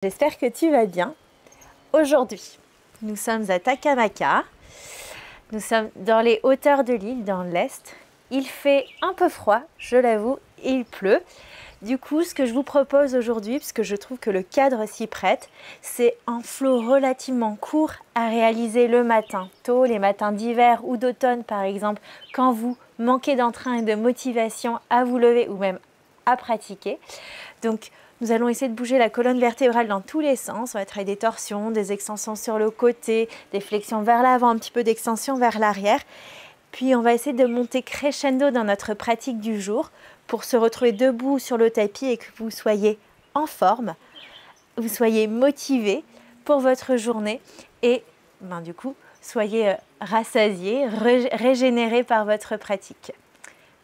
J'espère que tu vas bien. Aujourd'hui, nous sommes à Takamaka. Nous sommes dans les hauteurs de l'île, dans l'est. Il fait un peu froid, je l'avoue, et il pleut. Du coup, ce que je vous propose aujourd'hui, puisque je trouve que le cadre s'y prête, c'est un flow relativement court à réaliser le matin, tôt, les matins d'hiver ou d'automne par exemple, quand vous manquez d'entrain et de motivation à vous lever ou même à pratiquer. Donc, nous allons essayer de bouger la colonne vertébrale dans tous les sens. On va travailler des torsions, des extensions sur le côté, des flexions vers l'avant, un petit peu d'extension vers l'arrière. Puis on va essayer de monter crescendo dans notre pratique du jour pour se retrouver debout sur le tapis et que vous soyez en forme, vous soyez motivé pour votre journée et du coup, soyez rassasiés, régénérés par votre pratique.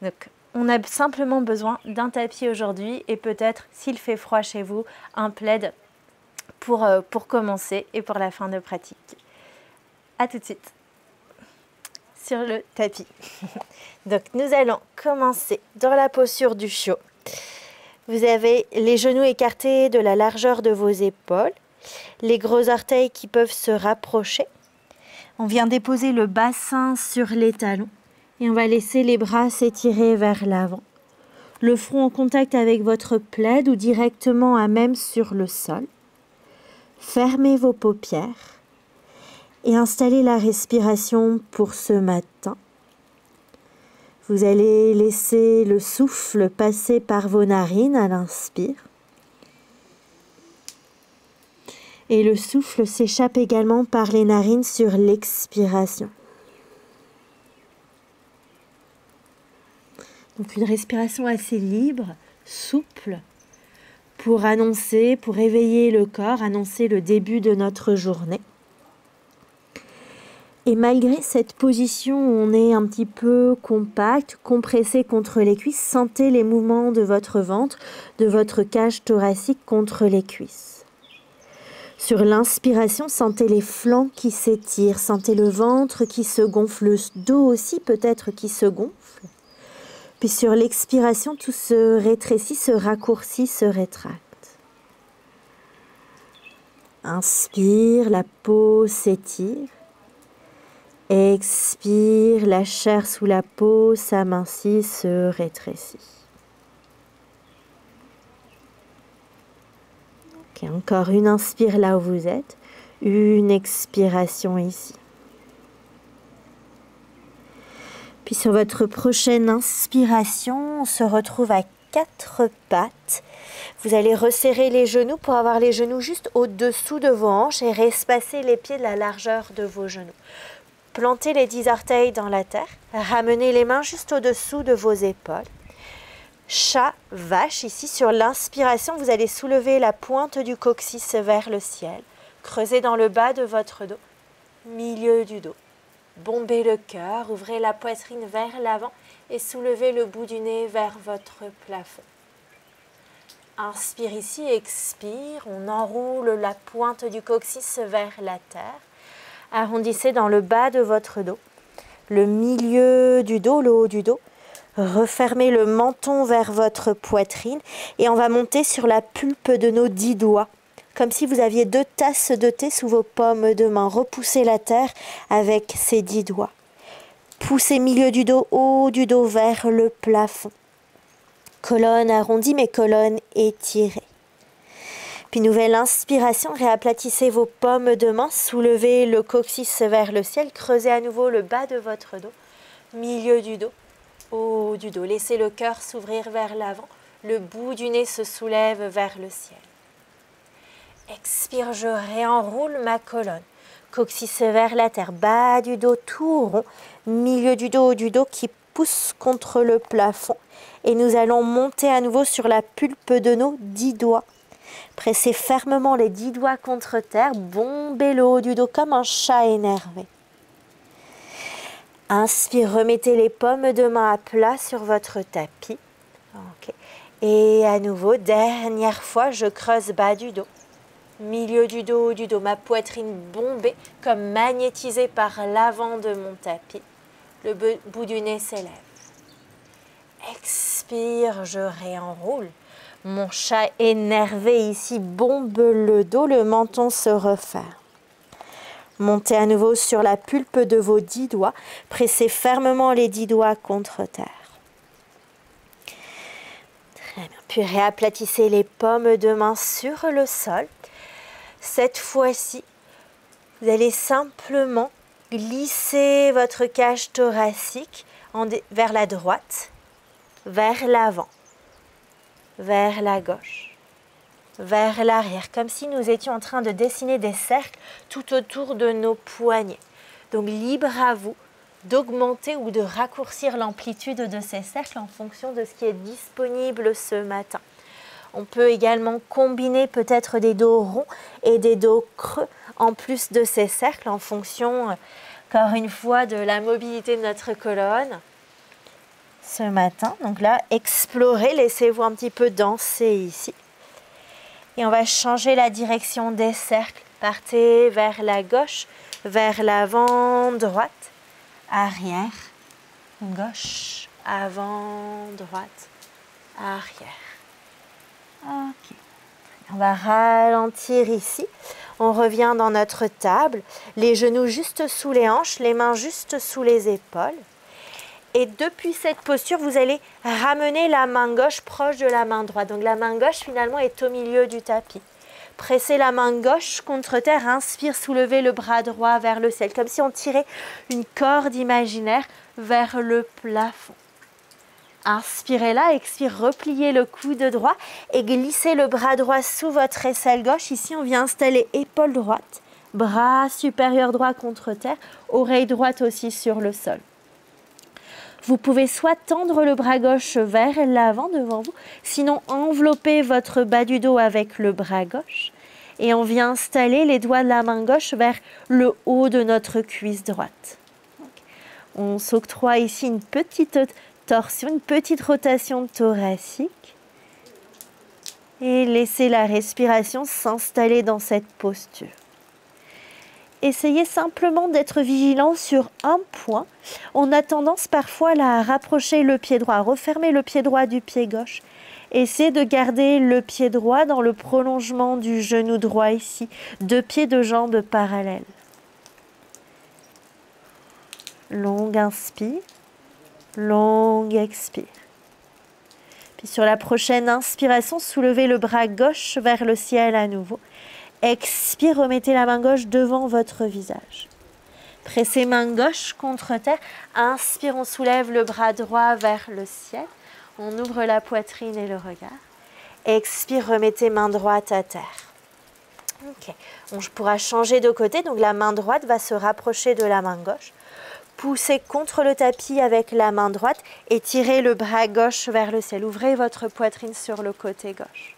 Donc, on a simplement besoin d'un tapis aujourd'hui et peut-être, s'il fait froid chez vous, un plaid pour commencer et pour la fin de pratique. À tout de suite sur le tapis. Donc, nous allons commencer dans la posture du chiot. Vous avez les genoux écartés de la largeur de vos épaules, les gros orteils qui peuvent se rapprocher. On vient déposer le bassin sur les talons. Et on va laisser les bras s'étirer vers l'avant. Le front en contact avec votre plaid ou directement à même sur le sol. Fermez vos paupières et installez la respiration pour ce matin. Vous allez laisser le souffle passer par vos narines à l'inspire. Et le souffle s'échappe également par les narines sur l'expiration. Donc une respiration assez libre, souple, pour éveiller le corps, annoncer le début de notre journée. Et malgré cette position où on est un petit peu compact, compressé contre les cuisses, sentez les mouvements de votre ventre, de votre cage thoracique contre les cuisses. Sur l'inspiration, sentez les flancs qui s'étirent, sentez le ventre qui se gonfle, le dos aussi peut-être qui se gonfle. Puis sur l'expiration, tout se rétrécit, se raccourcit, se rétracte. Inspire, la peau s'étire. Expire, la chair sous la peau s'amincit, se rétrécit. Okay, encore une inspire là où vous êtes, une expiration ici. Puis sur votre prochaine inspiration, on se retrouve à quatre pattes. Vous allez resserrer les genoux pour avoir les genoux juste au-dessous de vos hanches et espacer les pieds de la largeur de vos genoux. Plantez les 10 orteils dans la terre, ramenez les mains juste au-dessous de vos épaules. Chat, vache, ici sur l'inspiration, vous allez soulever la pointe du coccyx vers le ciel. Creusez dans le bas de votre dos, milieu du dos. Bombez le cœur, ouvrez la poitrine vers l'avant et soulevez le bout du nez vers votre plafond. Inspire ici, expire, on enroule la pointe du coccyx vers la terre. Arrondissez dans le bas de votre dos, le milieu du dos, le haut du dos. Refermez le menton vers votre poitrine et on va monter sur la pulpe de nos 10 doigts. Comme si vous aviez 2 tasses de thé sous vos paumes de main. Repoussez la terre avec ces 10 doigts. Poussez milieu du dos, haut du dos vers le plafond. Colonne arrondie mais colonne étirée. Puis nouvelle inspiration, réaplatissez vos paumes de main, soulevez le coccyx vers le ciel, creusez à nouveau le bas de votre dos, milieu du dos, haut du dos. Laissez le cœur s'ouvrir vers l'avant, le bout du nez se soulève vers le ciel. Expire, je réenroule ma colonne. Coccyx vers la terre, bas du dos tout rond, milieu du dos qui pousse contre le plafond. Et nous allons monter à nouveau sur la pulpe de nos 10 doigts. Pressez fermement les 10 doigts contre terre, bombez le haut du dos comme un chat énervé. Inspire, remettez les paumes de main à plat sur votre tapis. Okay. Et à nouveau, dernière fois, je creuse bas du dos. Milieu du dos, ma poitrine bombée comme magnétisée par l'avant de mon tapis. Le bout du nez s'élève. Expire, je réenroule. Mon chat énervé ici bombe le dos, le menton se referme. Montez à nouveau sur la pulpe de vos 10 doigts. Pressez fermement les 10 doigts contre terre. Très bien. Puis réaplatissez les paumes de main sur le sol. Cette fois-ci, vous allez simplement glisser votre cage thoracique vers la droite, vers l'avant, vers la gauche, vers l'arrière, comme si nous étions en train de dessiner des cercles tout autour de nos poignets. Donc libre à vous d'augmenter ou de raccourcir l'amplitude de ces cercles en fonction de ce qui est disponible ce matin. On peut également combiner peut-être des dos ronds et des dos creux en plus de ces cercles en fonction, encore une fois, de la mobilité de notre colonne. Ce matin, donc là, explorez, laissez-vous un petit peu danser ici. Et on va changer la direction des cercles. Partez vers la gauche, vers l'avant, droite, arrière, gauche, avant, droite, arrière. Ok. On va ralentir ici. On revient dans notre table. Les genoux juste sous les hanches, les mains juste sous les épaules. Et depuis cette posture, vous allez ramener la main gauche proche de la main droite. Donc la main gauche finalement est au milieu du tapis. Pressez la main gauche contre terre. Inspire, soulevez le bras droit vers le ciel. Comme si on tirait une corde imaginaire vers le plafond. Inspirez là, expire, repliez le coude droit et glissez le bras droit sous votre aisselle gauche. Ici, on vient installer épaule droite, bras supérieur droit contre terre, oreille droite aussi sur le sol. Vous pouvez soit tendre le bras gauche vers l'avant devant vous, sinon envelopper votre bas du dos avec le bras gauche. Et on vient installer les doigts de la main gauche vers le haut de notre cuisse droite. On s'octroie ici une petite torsion, une petite rotation thoracique. Et laissez la respiration s'installer dans cette posture. Essayez simplement d'être vigilant sur un point. On a tendance parfois à rapprocher le pied droit, à refermer le pied droit du pied gauche. Essayez de garder le pied droit dans le prolongement du genou droit ici. 2 pieds de jambes parallèles. Longue inspire, longue expire. Puis sur la prochaine inspiration, soulevez le bras gauche vers le ciel à nouveau. Expire, remettez la main gauche devant votre visage. Pressez main gauche contre terre. Inspire, on soulève le bras droit vers le ciel. On ouvre la poitrine et le regard. Expire, remettez main droite à terre. Ok. On pourra changer de côté. Donc la main droite va se rapprocher de la main gauche. Poussez contre le tapis avec la main droite et tirez le bras gauche vers le ciel. Ouvrez votre poitrine sur le côté gauche.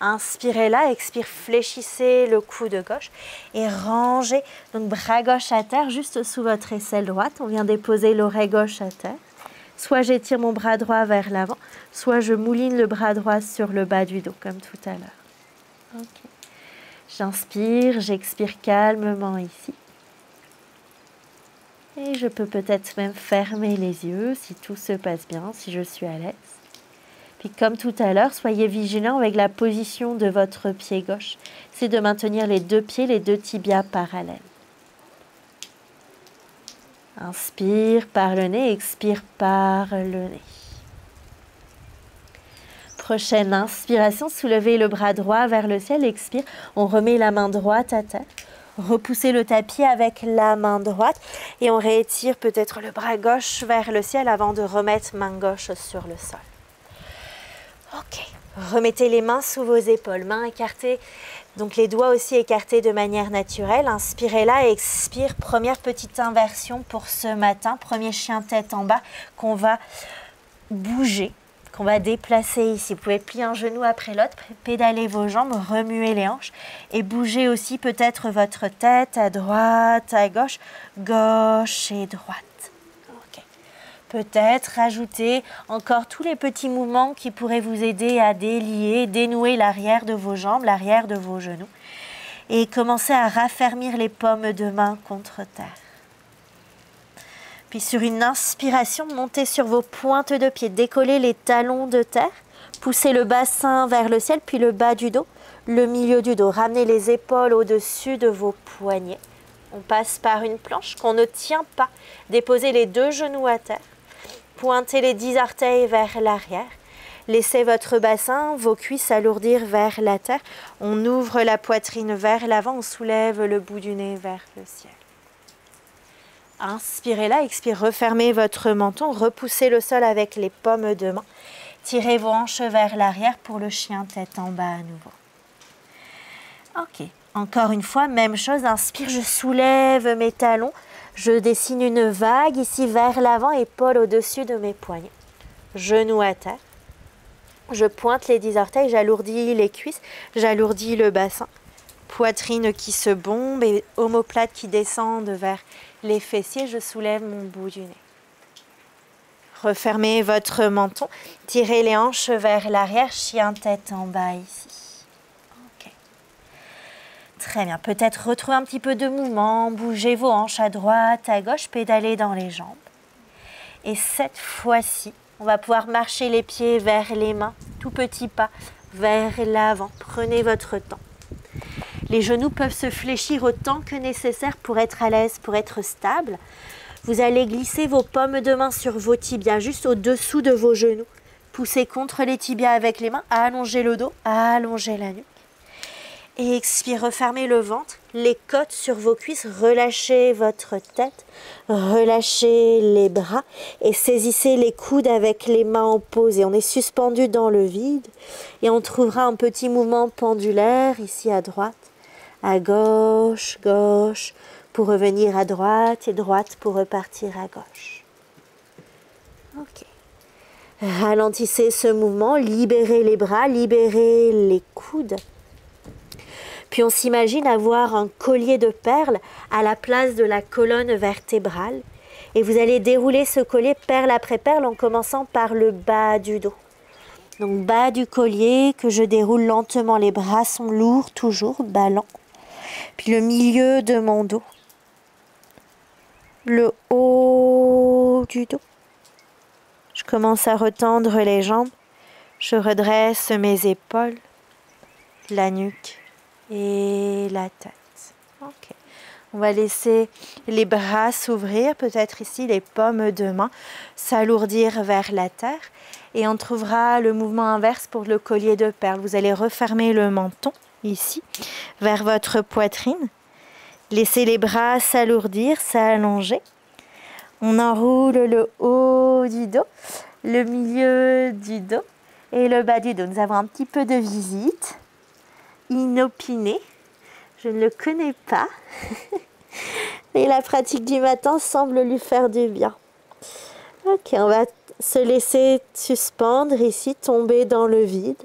Inspirez là, expire, fléchissez le coude gauche et rangez donc bras gauche à terre juste sous votre aisselle droite. On vient déposer l'oreille gauche à terre. Soit j'étire mon bras droit vers l'avant, soit je mouline le bras droit sur le bas du dos comme tout à l'heure. Okay. J'inspire, j'expire calmement ici. Et je peux peut-être même fermer les yeux si tout se passe bien, si je suis à l'aise. Puis comme tout à l'heure, soyez vigilant avec la position de votre pied gauche. C'est de maintenir les 2 pieds, les 2 tibias parallèles. Inspire par le nez, expire par le nez. Prochaine inspiration, soulevez le bras droit vers le ciel, expire. On remet la main droite à terre. Repoussez le tapis avec la main droite et on réétire peut-être le bras gauche vers le ciel avant de remettre main gauche sur le sol. Ok, remettez les mains sous vos épaules, mains écartées, donc les doigts aussi écartés de manière naturelle. Inspirez là et expire, première petite inversion pour ce matin, premier chien tête en bas qu'on va bouger, qu'on va déplacer ici. Vous pouvez plier un genou après l'autre, pédaler vos jambes, remuer les hanches et bouger aussi peut-être votre tête à droite, à gauche, gauche et droite. Peut-être rajouter encore tous les petits mouvements qui pourraient vous aider à délier, dénouer l'arrière de vos jambes, l'arrière de vos genoux. Et commencer à raffermir les paumes de main contre terre. Puis sur une inspiration, montez sur vos pointes de pied, décollez les talons de terre. Poussez le bassin vers le ciel, puis le bas du dos, le milieu du dos. Ramenez les épaules au-dessus de vos poignets. On passe par une planche qu'on ne tient pas. Déposez les 2 genoux à terre. Pointez les 10 orteils vers l'arrière. Laissez votre bassin, vos cuisses s'alourdir vers la terre. On ouvre la poitrine vers l'avant, on soulève le bout du nez vers le ciel. Inspirez là, expire, refermez votre menton, repoussez le sol avec les paumes de main. Tirez vos hanches vers l'arrière pour le chien tête en bas à nouveau. Ok, encore une fois, même chose, inspire, je soulève mes talons. Je dessine une vague ici vers l'avant, épaule au-dessus de mes poignets. Genoux à terre. Je pointe les 10 orteils, j'alourdis les cuisses, j'alourdis le bassin. Poitrine qui se bombe et omoplates qui descendent vers les fessiers. Je soulève mon bout du nez. Refermez votre menton. Tirez les hanches vers l'arrière, chien tête en bas ici. Ok. Très bien. Peut-être retrouver un petit peu de mouvement. Bougez vos hanches à droite, à gauche, pédalez dans les jambes. Et cette fois-ci, on va pouvoir marcher les pieds vers les mains, tout petit pas vers l'avant. Prenez votre temps. Les genoux peuvent se fléchir autant que nécessaire pour être à l'aise, pour être stable. Vous allez glisser vos paumes de main sur vos tibias, juste au-dessous de vos genoux. Poussez contre les tibias avec les mains, allongez le dos, allongez la nuque. Et expire, refermez le ventre, les côtes sur vos cuisses, relâchez votre tête, relâchez les bras et saisissez les coudes avec les mains opposées. On est suspendu dans le vide et on trouvera un petit mouvement pendulaire ici à droite, à gauche, gauche, pour revenir à droite et droite pour repartir à gauche. Ok. Ralentissez ce mouvement, libérez les bras, libérez les coudes. Puis on s'imagine avoir un collier de perles à la place de la colonne vertébrale. Et vous allez dérouler ce collier perle après perle en commençant par le bas du dos. Donc bas du collier que je déroule lentement. Les bras sont lourds, toujours ballants. Puis le milieu de mon dos. Le haut du dos. Je commence à retendre les jambes. Je redresse mes épaules, la nuque et la tête. Ok. On va laisser les bras s'ouvrir, peut-être ici les paumes de main s'alourdir vers la terre. Et on trouvera le mouvement inverse pour le collier de perles. Vous allez refermer le menton ici, vers votre poitrine. Laissez les bras s'alourdir, s'allonger. On enroule le haut du dos, le milieu du dos et le bas du dos. Nous avons un petit peu de visite. Inopiné. Je ne le connais pas. Et la pratique du matin semble lui faire du bien. Ok, on va se laisser suspendre ici, tomber dans le vide.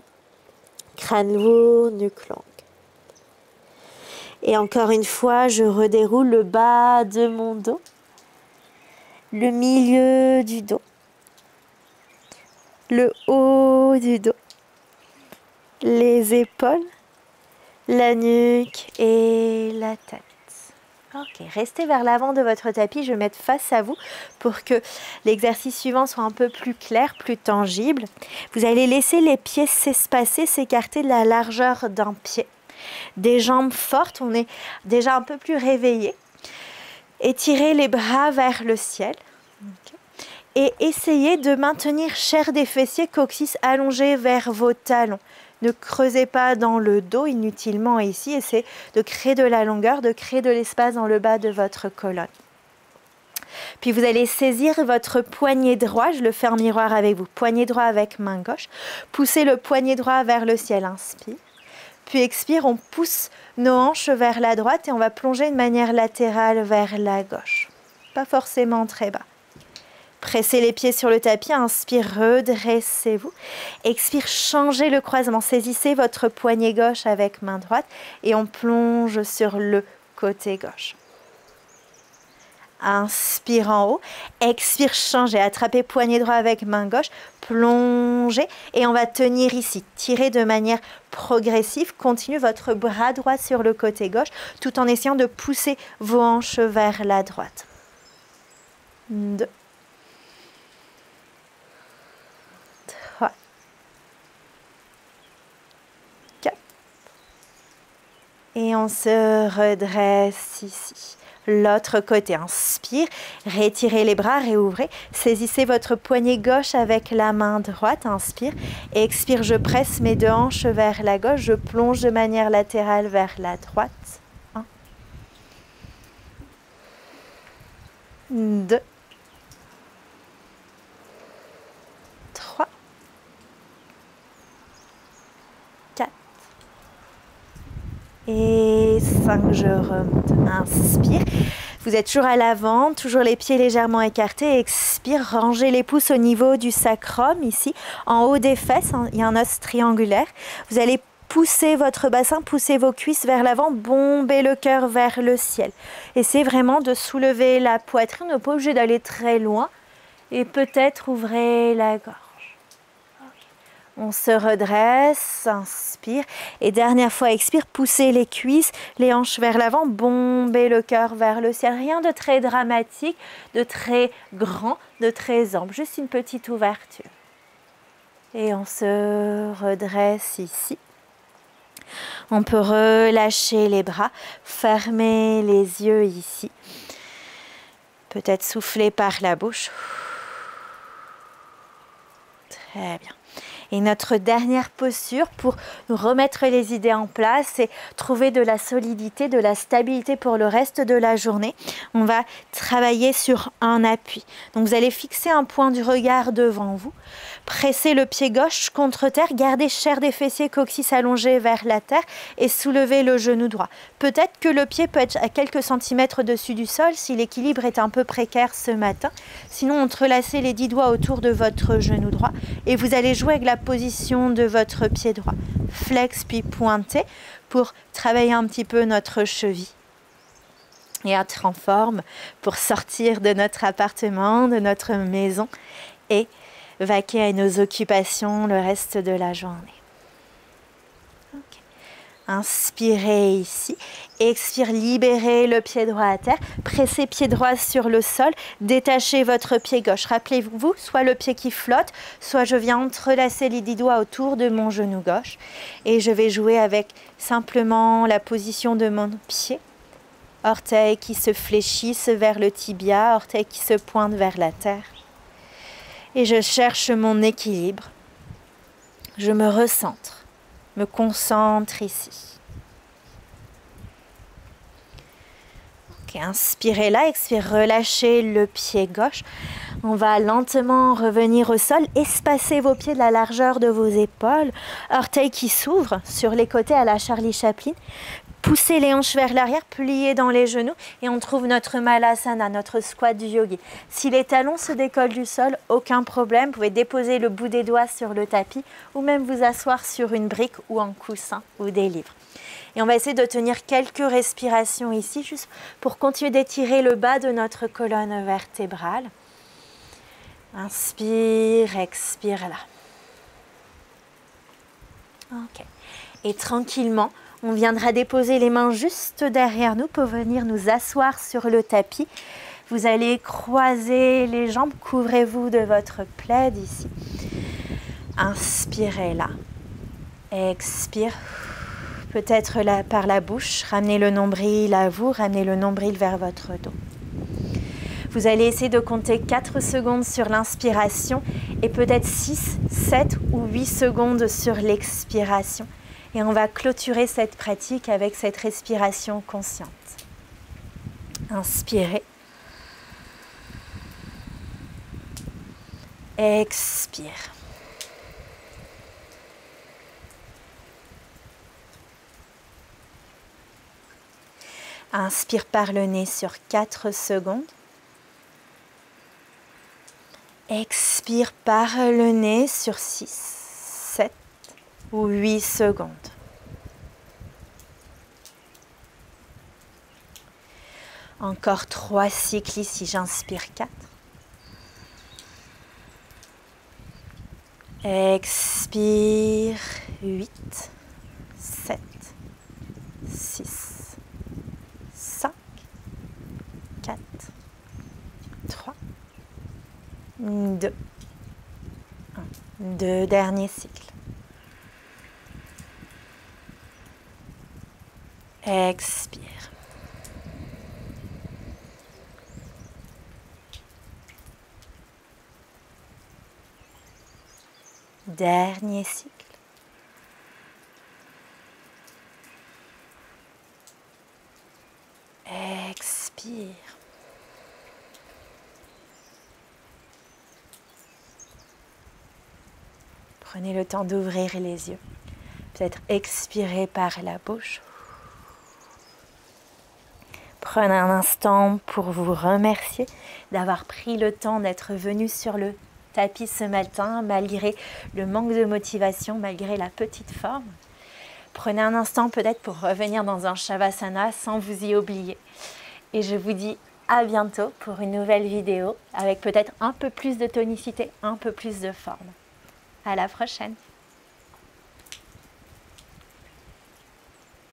Crâne lourd, nuque longue. Et encore une fois, je redéroule le bas de mon dos, le milieu du dos, le haut du dos, les épaules, la nuque et la tête. Ok, restez vers l'avant de votre tapis, je vais mettre face à vous pour que l'exercice suivant soit un peu plus clair, plus tangible. Vous allez laisser les pieds s'espacer, s'écarter de la largeur d'un pied. Des jambes fortes, on est déjà un peu plus réveillé. Étirez les bras vers le ciel. Okay. Et essayez de maintenir chair des fessiers, coccyx allongé vers vos talons. Ne creusez pas dans le dos inutilement ici. Essayez de créer de la longueur, de créer de l'espace dans le bas de votre colonne. Puis vous allez saisir votre poignet droit. Je le fais en miroir avec vous. Poignet droit avec main gauche. Poussez le poignet droit vers le ciel. Inspire. Puis expire, on pousse nos hanches vers la droite et on va plonger de manière latérale vers la gauche. Pas forcément très bas. Pressez les pieds sur le tapis, inspire, redressez-vous. Expire, changez le croisement. Saisissez votre poignet gauche avec main droite et on plonge sur le côté gauche. Inspire en haut, expire, changez, attrapez poignet droit avec main gauche, plongez et on va tenir ici. Tirez de manière progressive, continuez votre bras droit sur le côté gauche tout en essayant de pousser vos hanches vers la droite. 2, 3, Et on se redresse ici. L'autre côté, inspire, retirez les bras, réouvrez. Saisissez votre poignet gauche avec la main droite, inspire. Expire, je presse mes deux hanches vers la gauche, je plonge de manière latérale vers la droite. 1, 2, 3, 4 et 5. Je remonte. Inspire. Vous êtes toujours à l'avant, toujours les pieds légèrement écartés. Expire, rangez les pouces au niveau du sacrum, ici, en haut des fesses. Il y a un os triangulaire. Vous allez pousser votre bassin, pousser vos cuisses vers l'avant, bomber le cœur vers le ciel. Essayez vraiment de soulever la poitrine, on n'est pas obligé d'aller très loin. Et peut-être ouvrez la gorge. On se redresse, inspire. Et dernière fois, expire, poussez les cuisses, les hanches vers l'avant, bombez le cœur vers le ciel. Rien de très dramatique, de très grand, de très ample. Juste une petite ouverture. Et on se redresse ici. On peut relâcher les bras, fermer les yeux ici. Peut-être souffler par la bouche. Très bien. Et notre dernière posture pour nous remettre les idées en place, c'est trouver de la solidité, de la stabilité pour le reste de la journée. On va travailler sur un appui. Donc vous allez fixer un point du regard devant vous, presser le pied gauche contre terre, garder chair des fessiers, coccyx allongé vers la terre et soulever le genou droit. Peut-être que le pied peut être à quelques centimètres au-dessus du sol si l'équilibre est un peu précaire ce matin. Sinon, entrelacez les 10 doigts autour de votre genou droit et vous allez jouer avec la position de votre pied droit. Flex puis pointé pour travailler un petit peu notre cheville et être en forme pour sortir de notre appartement, de notre maison et vaquer à nos occupations le reste de la journée. Okay. Inspirez ici. Expire, libérez le pied droit à terre. Pressez pied droit sur le sol. Détachez votre pied gauche. Rappelez-vous, soit le pied qui flotte, soit je viens entrelacer les 10 doigts autour de mon genou gauche. Et je vais jouer avec simplement la position de mon pied. Orteils qui se fléchissent vers le tibia, orteils qui se pointent vers la terre. Et je cherche mon équilibre. Je me recentre, me concentre ici. Okay, inspirez là, expirez, relâchez le pied gauche. On va lentement revenir au sol, espacez vos pieds de la largeur de vos épaules, orteils qui s'ouvrent sur les côtés à la Charlie Chaplin. Poussez les hanches vers l'arrière, pliez dans les genoux et on trouve notre Malasana, notre squat du yogi. Si les talons se décollent du sol, aucun problème. Vous pouvez déposer le bout des doigts sur le tapis ou même vous asseoir sur une brique ou un coussin ou des livres. Et on va essayer de tenir quelques respirations ici, juste pour continuer d'étirer le bas de notre colonne vertébrale. Inspire, expire là. Ok. Et tranquillement, on viendra déposer les mains juste derrière nous pour venir nous asseoir sur le tapis. Vous allez croiser les jambes, couvrez-vous de votre plaid ici. Inspirez là. Expire. Peut-être là par la bouche. Ramenez le nombril à vous, ramenez le nombril vers votre dos. Vous allez essayer de compter 4 secondes sur l'inspiration et peut-être 6, 7 ou 8 secondes sur l'expiration. Et on va clôturer cette pratique avec cette respiration consciente. Inspirez. Expire. Inspire par le nez sur 4 secondes. Expire par le nez sur 6, 7 ou 8 secondes. Encore 3 cycles ici, j'inspire 4. Expire 8, 7, 6, 5, 4, 3, 2, 1. 2 derniers cycles. Expire. Dernier cycle. Expire. Prenez le temps d'ouvrir les yeux. Peut-être expirer par la bouche. Prenez un instant pour vous remercier d'avoir pris le temps d'être venu sur le tapis ce matin, malgré le manque de motivation, malgré la petite forme. Prenez un instant peut-être pour revenir dans un Shavasana sans vous y oublier. Et je vous dis à bientôt pour une nouvelle vidéo avec peut-être un peu plus de tonicité, un peu plus de forme. À la prochaine!